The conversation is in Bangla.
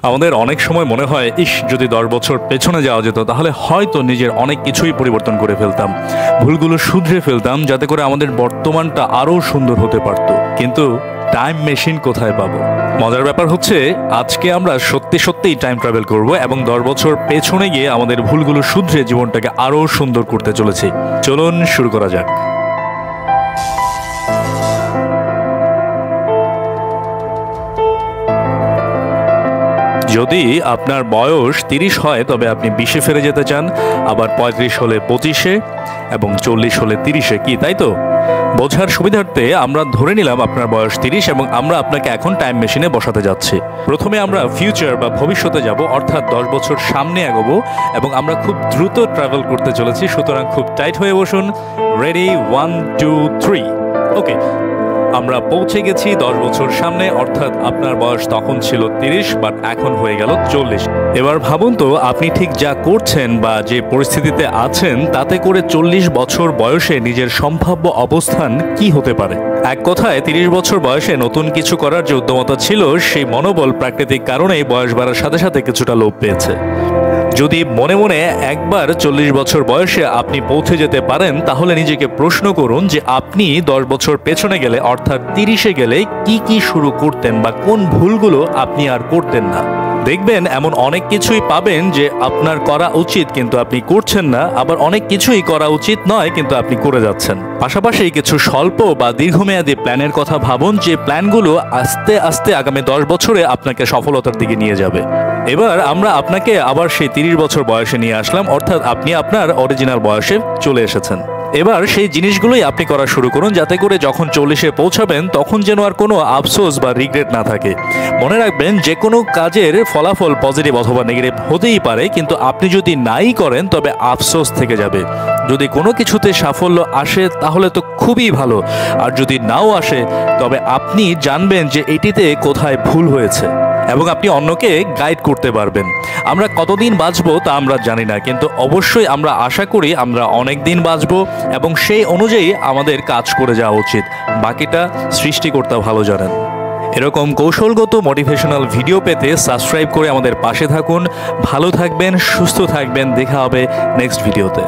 আমাদের অনেক সময় মনে হয় ইস যদি 10 বছর পেছনে যাওয়া যেত তাহলে হয়তো নিজের অনেক কিছুই পরিবর্তন করে ফেলতাম, ভুলগুলো শুধরে ফেলতাম যাতে করে আমাদের বর্তমানটা আরও সুন্দর হতে পারত। কিন্তু টাইম মেশিন কোথায় পাবো? মজার ব্যাপার হচ্ছে আজকে আমরা সত্যি সত্যিই টাইম ট্রাভেল করব এবং 10 বছর পেছনে গিয়ে আমাদের ভুলগুলো শুধরে জীবনটাকে আরও সুন্দর করতে চলেছি। চলুন শুরু করা যাক। যদি আপনার বয়স 30 হয় তবে আপনি 20-এ ফিরে যেতে চান, আবার 35 হলে 25-এ এবং 40 হলে 30-এ। কি তাই তো? বোঝার সুবিধার্থে আমরা ধরে নিলাম আপনার বয়স 30 এবং আমরা আপনাকে এখন টাইম মেশিনে বসাতে যাচ্ছি। প্রথমে আমরা ফিউচার বা ভবিষ্যতে যাব, অর্থাৎ 10 বছর সামনে এগোবো এবং আমরা খুব দ্রুত ট্রাভেল করতে চলেছি। সুতরাং খুব টাইট হয়ে বসুন। রেডি, 1 2 3। ওকে, আমরা পৌঁছে গেছি 10 বছর সামনে, অর্থাৎ আপনার বয়স তখন ছিল 30 বাট এখন হয়ে গেল 40। এবার ভাবুন তো আপনি ঠিক যা করছেন বা যে পরিস্থিতিতে আছেন তাতে করে 40 বছর বয়সে নিজের সম্ভাব্য অবস্থান কি হতে পারে। এক কথায় 30 বছর বয়সে নতুন কিছু করার যে উদ্যমতা ছিল সেই মনোবল প্রাকৃতিক কারণেই বয়স বাড়ার সাথে সাথে কিছুটা লোপ পেয়েছে। যদি মনে মনে একবার 40 বছর বয়সে আপনি পৌঁছে যেতে পারেন তাহলে নিজেকে প্রশ্ন করুন যে আপনি 10 বছর পেছনে গেলে অর্থাৎ 30-এ গেলে কি কি শুরু করতেন বা কোন ভুলগুলো আপনি আর করতেন না। দেখবেন এমন অনেক কিছুই পাবেন যে আপনার করা উচিত কিন্তু আপনি করছেন না, আবার অনেক কিছুই করা উচিত নয় কিন্তু আপনি করে যাচ্ছেন। পাশাপাশি কিছু স্বল্প বা দীর্ঘমেয়াদী প্ল্যানের কথা ভাবুন যে প্ল্যানগুলো আস্তে আস্তে আগামী 10 বছরে আপনাকে সফলতার দিকে নিয়ে যাবে। এবার আমরা আপনাকে আবার সেই 30 বছর বয়সে নিয়ে আসলাম, অর্থাৎ আপনি আপনার অরিজিনাল বয়সে চলে এসেছেন। এবার সেই জিনিসগুলোই আপনি করা শুরু করুন যাতে করে যখন 40-এ পৌঁছাবেন তখন যেন আর কোনো আফসোস বা রিগ্রেট না থাকে। মনে রাখবেন যে কোনো কাজের ফলাফল পজিটিভ অথবা নেগেটিভ হতেই পারে, কিন্তু আপনি যদি নাই করেন তবে আফসোস থেকে যাবে। যদি কোনো কিছুতে সাফল্য আসে তাহলে তো খুবই ভালো, আর যদি নাও আসে তবে আপনি জানবেন যে এটিতে কোথায় ভুল হয়েছে এবং আপনি অন্যকে গাইড করতে পারবেন। আমরা কতদিন বাঁচবো তা আমরা জানি না, কিন্তু অবশ্যই আমরা আশা করি আমরা অনেক দিন বাঁচবো এবং সেই অনুযায়ী আমাদের কাজ করে যাওয়া উচিত। বাকিটা সৃষ্টিকর্তা ভালো জানেন। এরকম কৌশলগত মোটিভেশনাল ভিডিও পেতে সাবস্ক্রাইব করে আমাদের পাশে থাকুন। ভালো থাকবেন, সুস্থ থাকবেন। দেখা হবে নেক্সট ভিডিওতে।